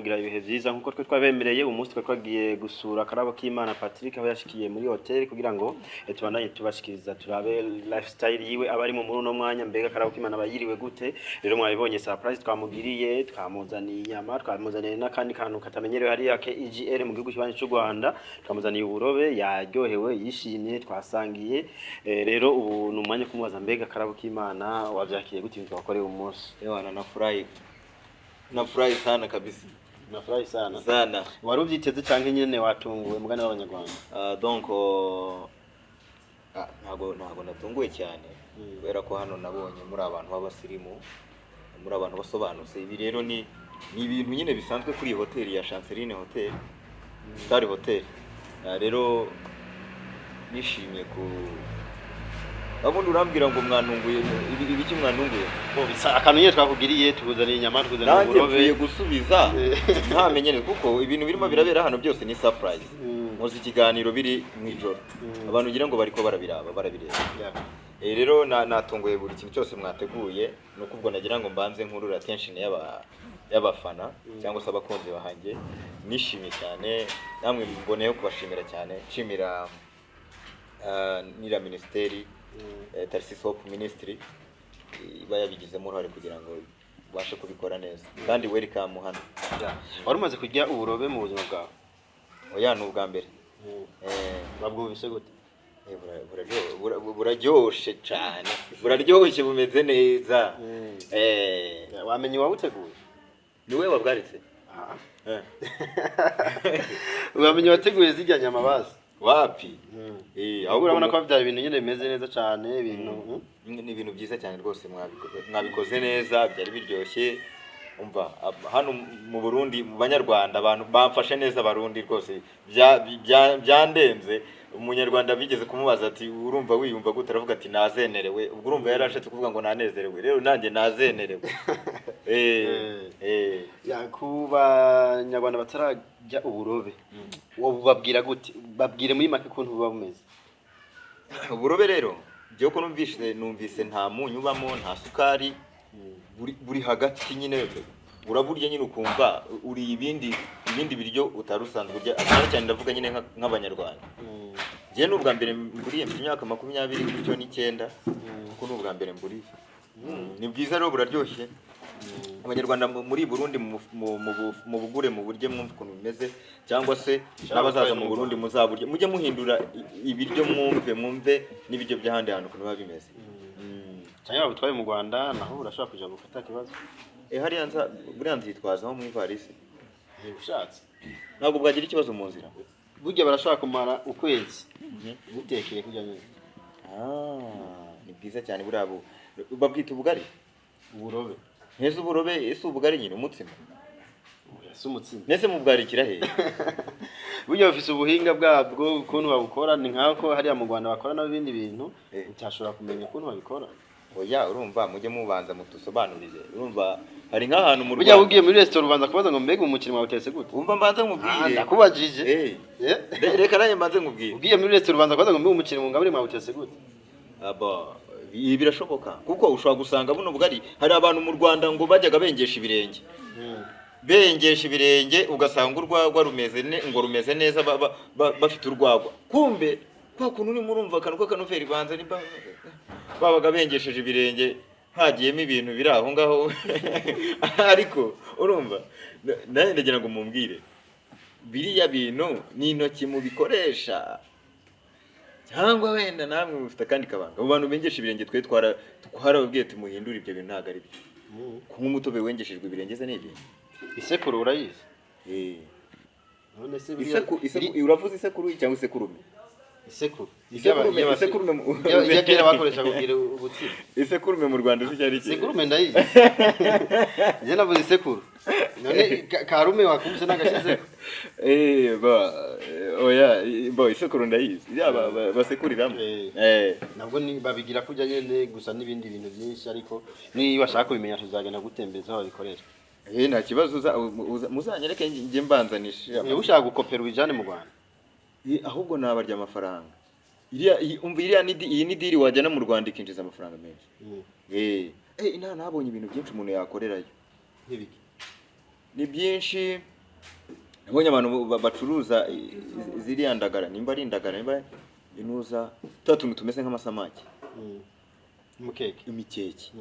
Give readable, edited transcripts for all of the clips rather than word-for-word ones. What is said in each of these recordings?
kugira ibihe vyiza nkuko twe twabemereye umunsi twe twagiye gusura Karabo k'Imana Patrick aho yashikiye muri hotel kugira ngo tubandanye tubashikiriza turabe lifestyle yiwe abari mu muruno mwanya mbega Karabo k'Imana bayiriwe gute rero mwabibonye surprise twamugiriye twamuzaniye inyama twamuzaniye n'akandi kantu katamenyerewe hari yake EGR mu gihugu cy'u Rwanda twamuzaniye uburobe yaryohewe yishimye twasangiye rero ubu numanye kumubaza mbega Karabo k'Imana wavyakiye gute ibintu wakoreye umunsi Ewana nafurahi sana kabisa. Nafurahi sana. Sana. Wari uvyiteze canke nyene watunguwe mugani w'abanyarwanda? Donc ntago natunguwe cyane. Kubera ko hano nabonye muri abantu b'abasirimu, muri abantu basobanutse. Ibi rero ni ibintu nyine bisanzwe kuri hotel ya Chanceline Hotel, Star Hotel. Rero nishimye ku Abundi urambwira ngo mwantunguye ibiki mwantunguye akantu nyene twakugiriye tuzaniye inyama tuzaniye uburobe nanjye gusubiza ntamenyene kuko ibintu birimo birabera hano byose ni surprise muzi ikiganiro biri mu ijoro abantu ngira ngo bariko barabireba rero natunguye buri kintu cyose mwateguye nuko ubwo nagira ngo mbanze nkurura attention y'abafana cyangwa se abakunzi bahange nishimye cyane namwe mboneyeho kubashimira cyane nshimira nira ministeri Tarsis Hope Ministry bayabigizemo uruhare kugira ngo bashe kubikora neza kandi welcome hano wari umaze kujya uburobe mu buzima bwawe oya n'ubwa mbere babwumvise gute buraryoshe cyane buraryoshye bumeze neza wamenye wabuteguye niwe wabwaritse wamenye wateguye zijya nyama bazi wapi ahubwo urabona ko byari ibintu nyine bimeze neza cyane ibintu ni ibintu byiza cyane rwose mwabikoze neza byari biryoshye umva hano mu Burundi mu Banyarwanda abantu bamfashe neza abarundi rwose byandenze umunyarwanda bigeze kumubaza ati urumva wiyumva gute aravuga ati nazenerewe ubwo urumva yarashatse kuvuga ngo nanezerewe rero nanjye nazenerewe kuba nyarwanda batarajya uburobe babwira gute babwire muri make kuntu buba bumeze uburobe rero byo ko numvise nta munyu ubamo nta sukari buri hagati nyine uraburya nyine ukumva uri ibindi biryo utarusanzwe urya cyane ndavuga nyine nk'abanyarwanda je n'ubwa mbere mburiye mu myaka 29 kuko n'ubwa mbere mburiye ni bwiza rero buraryoshye abanyarwanda muri Burundi mu bugure mu buryo mwumva ukuntu bimeze cyangwa se n'abazaza mu Burundi muzaburye mujye muhindura ibiryo mwumve n'ibiryo by'ahandi hantu ukuntu biba bimeze cyane babutwaye mu Rwanda naho urashobora kuja gufata kibazo hari buriya nzitwazaho mu ivarisi ushatse ntabwo bwagira ikibazo mu nzira burya barashobora kumara ukwezi gutekeye kujya nyine ni bwiza cyane buriya babwita ubugari uburobe nese uburobe ese ubugari nyine umutsima ese umutsima nese mubwarikira he burya bafise ubuhinga bwabwo ukuntu babukora ni nkako hariya mu Rwanda bakora n'ibindi bintu utashobora kumenya ukuntu babikora oya urumva mujye mubanza mutusobanurire urumva hari nk'ahantu mu Rwanda burya ugiye muri restaurant ubanza kubaza ngo mbega umukino wawutetse gute umva mbanza nkubwire ndakubajije reka naye mbanze nkubwire ugiye muri restaurant ubanza kubaza ngo mbega umukino mungabure mwawutetse gute ibi birashoboka kuko ushobora gusanga buno bugari hari abantu mu Rwanda ngo bajyaga bengesha ibirenge ugasanga urwagwa rumeze neza bafite urwagwa kumbe kwa kuntu ni murumva kantu k'akanoveri banza babaga bengesheje ibirenge hagiyemo ibintu biri aho ngaho ariko urumva naye ndagira ngo mumbwire biriya bintu ni intoki mubikoresha cyangwa wenda namwe mufite kandi kabanga abo bantu bengesha ibirenge twe twarababwiye tumuhindura ibyo bintu ntago ari byo kuba umutobe wengeshejwe ibirenge ze n'ibintu isekuru urayizi none se uravuze isekuru cyangwa isekurume isekurume yakera bakoresha kugira ubutsima isekurume mu Rwanda cyari iki isekurume ndayizi je navuze isekuru none karume wakumse nagashize isekuru ndayizi yaba basekuriramo nabwo ni babigira kujya nyene gusa n'ibindi bintu byinshi ariko ni bashaka kubimenya tuzagenda gutembeza aho babikoresha nta kibazo muzanyereke nge mbanzanisha ushaka gukopera ubijane mu Rwanda ahubwo nabarya amafaranga iriya ni diri wajyana mu Rwanda ikinjiza amafaranga menshi nabonye ibintu byinshi umuntu yakorerayo n'ibiki ni byinshi nabonye abantu bacuruza ziriya ndagara, nimba ari indagara, nimba inuza tuntu tumeze nk'amasamaki, imikeke.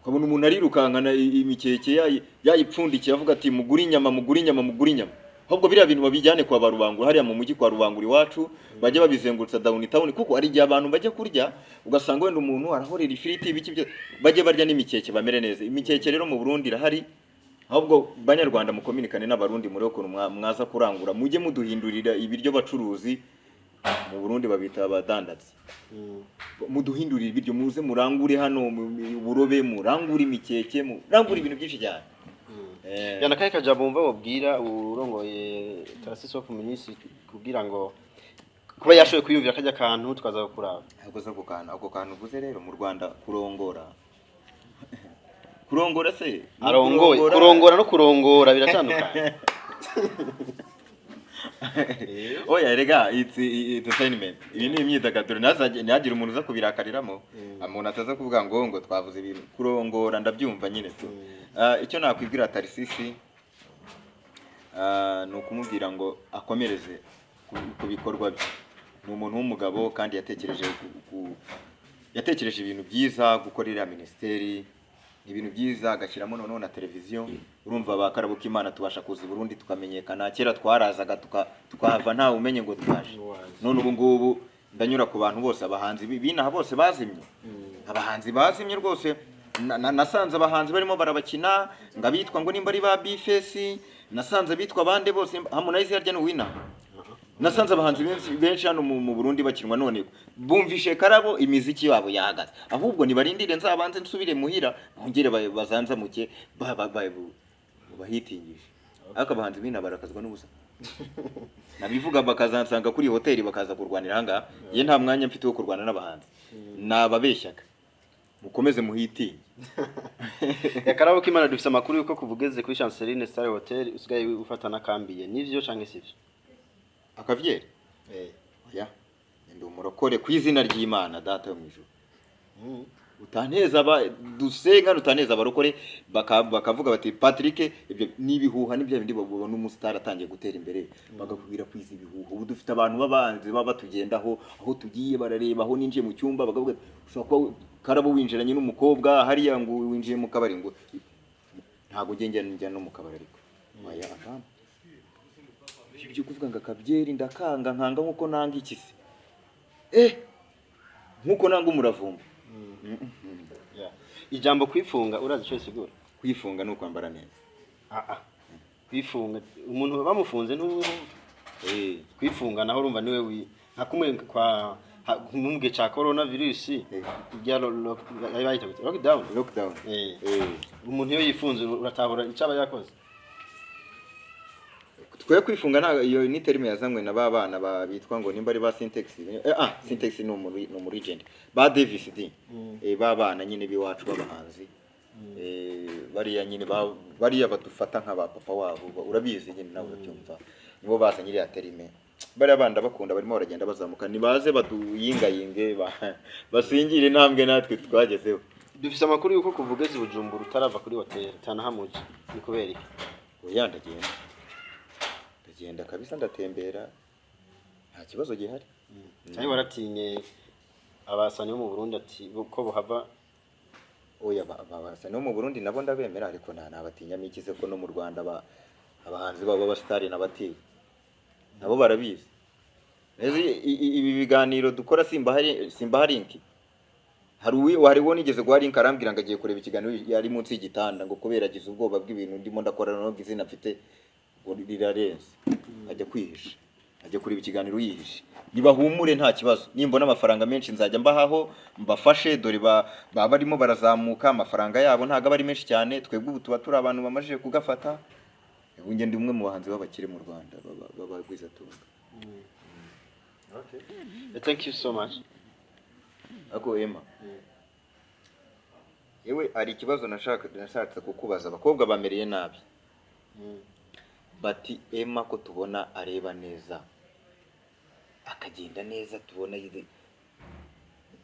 Ukabona umuntu arirukankana imikeke yayipfundikiye avuga ati mugura inyama. Ahubwo biriya bintu babijyane kwa Barubangura, hariya mu mujyi kwa Rubangura iwacu, bajye babizengurutsa downtown, kuko ari igihe abantu bajya kurya ugasanga wenda umuntu arahorera ifiriti ibiki byo, bajye barya n'imikeke bamere neza. Imikeke rero mu Burundi irahari, ahubwo banyarwanda mukominikane n'abarundi muri ukuntu mwaza kurangura, mujye muduhindurira ibiryo bacuruzi mu Burundi babita abadandazi. Muduhindurira ibiryo, muze murangure hano uburobe, murangure imikeke, murangure ibintu byinshi cyane. Yana kahe kajambo umva wabwira urongoye Tarasisi of Ministry kugira ngo kuba yashoye kwiyumvira kajya kantu tukaza kuraba. Ako kantu uvuze rero mu Rwanda kurongora se kurongora no kurongora biratandukanye. Oya rega it's entertainment. Ibi ni imyidagaduro, ntihagire umuntu uza kubirakariramo, umuntu ataza kuvuga ngo twavuze ibintu. Kurongora ndabyumva nyine tu. Icyo nakwibwira Tarasisi ni ukumubwira ngo akomereze ku bikorwa bye. Ni umuntu w'umugabo kandi yatekereje ibintu byiza gukorera ministeri, ibintu byiza agashyiramo noneho na televiziyo. Urumva bakarabuka Imana tubasha kuza i Burundi tukamenyekana. Kera twarazaga tukahava nta umenye ngo twaje. None ubu ngubu ndanyura ku bantu bose, abahanzi binaha bose bazimye. Abahanzi bazimye rwose. Nasanze abahanzi barimo barabakina ngabitwa ngo nimba ari ba Bifesi, nasanze bitwa bande bose Harmonize yarya no wina. Nasanze abahanzi benshi hano mu Burundi bakinwa, none bumvishe Karabo imiziki yabo yahagaze. Ahubwo nibarindire nzabanze nsubire muhira ongere bazanza muke bahitingije. Aka abahanzi bina barakazwa n'ubusa. Nabivuga bakazansanga kuri hoteli bakaza kurwanira hanga, ye nta mwanya mfite wo kurwana n'abahanzi. Nababeshyaga. Mukomeze muhitinye. Karabo k'Imana dufise amakuru yuko kuvugeze kuri Chanceline Star Hotel usigaye ufatana kambiye. Nivyo canke sivyo? Akavyere? Oya. Ndi umurokore kw'izina ry'Imana data yo mwijuru. Utaneza dusenga utaneza abarokore bakavuga bati Patrick ibyo nibihuha nibyo bindi babona umustar atangiye gutera imbere bagakubwira kwiza ibihuha. Ubu dufite abantu babanze batugendaho aho tugiye barareba aho ninjiye mu cyumba bakavuga ushobora Karabo winjiranye n'umukobwa hariya ngo winjiye mu kabari ngo ntago njya no mu kabari ariko oya akamba ibyo kuvuga ngo akabyeri ndakanga nkanga nkuko nanga ikisi nkuko nanga umuravumba. Ijambo kwifunga urazi cyo sigura? Kwifunga no kwambara neza. Kwifunga umuntu bamufunze kwifunga naho urumva niwe nka kumwe kwa numuge cha coronavirus ya lockdown. Umuntu yo yifunze uratabura icaba yakoze. Twe kwifunga iyo ni terime yazanywe na babana bitwa ngo nimba ari ba Syntax. Syntax ni mu legend ba Davis D. Babana nyine biwacu babahanzi. Bariya nyine bariya badufata nk'aba papa wabo, urabizi nyine nawe urabyumva. Nibo bazanyiri ya terime. Bariya banda bakunda barimo baragenda bazamuka, nibaze baduyingayinge basingire intambwe natwe twagezeho. Dufise amakuru yuko kuvugeze Bujumbura utarava kuri hotel tanahamuje ni kubera iki? Oya ndagenda kabisa ndatembera nta kibazo gihari. Cyane waratinye abasani bo mu Burundi ati ko buhava. Oya abasani bo mu Burundi nabo ndabemera ariko nabatinya mikize ko no mu Rwanda abahanzi babo b'abastari nabatiye nabo barabizi. Neze ibi biganiro dukora simba hari inki hariwo nigeze gwa link arambwira ngo agiye kureba ikiganiro yari munsi y'igitanda ngo kubera agize ubwoba bw'ibintu ndimo ndakora no gizina afite rirarenze ajya kwihisha, ajya kureba ikiganiro yihishe. Nibahumure nta kibazo, nimbona amafaranga menshi nzajya mbahaho mbafashe, dore baba barimo barazamuka amafaranga yabo ntago bari menshi cyane. Twebwe ubu tuba turi abantu bamajije kugafata. Unge ndi umwe mu bahanzi b'abakire mu Rwanda babagwiza tunga. Okay. Thank you so much. Ako Emma. Yewe ari ikibazo nashatse kukubaza, abakobwa bamereye nabi. Bati Emma ko tubona areba neza akagenda neza, tubona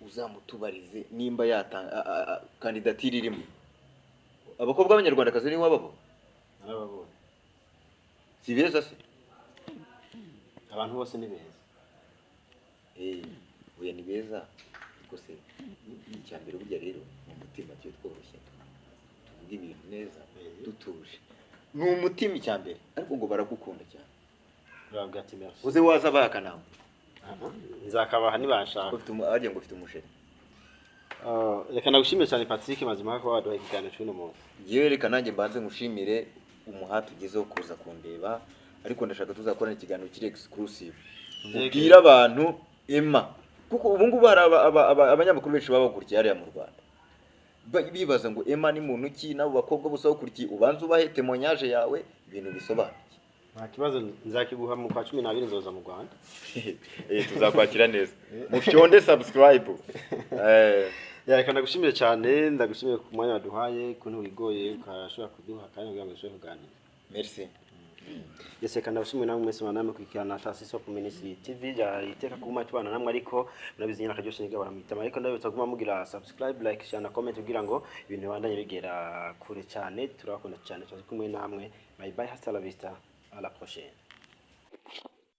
uzamutubarize nimba yatanga kandidatire irimo. Abakobwa b'Abanyarwanda kazi ni wababo? Nababo. si beza se abantu bose ni beza oya ni beza ariko se icya mbere burya rero ni umutima cyo tworoshye tuvuga ibintu neza dutuje ni umutima icya mbere ariko ngo baragukunda cyane urabwira ati merci uze waza bakanamba nzakabaha nibashaka agiye ngo ufite umusheri reka nagushimire cyane Patrick mazima ko waduha ikiganiro cy'uno munsi yewe reka nanjye mbanze ngushimire umuhati ugezeho kuza kundeba ariko ndashaka tuzakorana ikiganiro kiri exclusive ubwira abantu Emma kuko ubu ngubu hari abanyamakuru benshi baba bakurikiye hariya mu Rwanda bibaza ngo Emma ni muntu ki nabo bakobwa bose bakurikiye ubanza ubahe témoignage yawe ibintu bisobanuye nta kibazo nzakiguha mu kwa 12 nzoza mu Rwanda tuzakwakira neza mufyonde subscribe reka nagushimire cyane ndagushimire ku mwanya waduhaye kuntu wigoye ukashobora kuduha kandi kugira ngo dushobore kuganira merci yese kandi abashimwe namwe mwese banamwe kwikirana Tasiso ku Ministry TV ya iteka kuma tubana namwe ariko murabizi nyina karyoshe nigabara mwitama ariko ndabitsa kuma mugira subscribe like share na comment kugira ngo ibintu bandanye bigera kure cyane turakunda cyane twazi kumwe namwe bye bye hasta la vista à la prochaine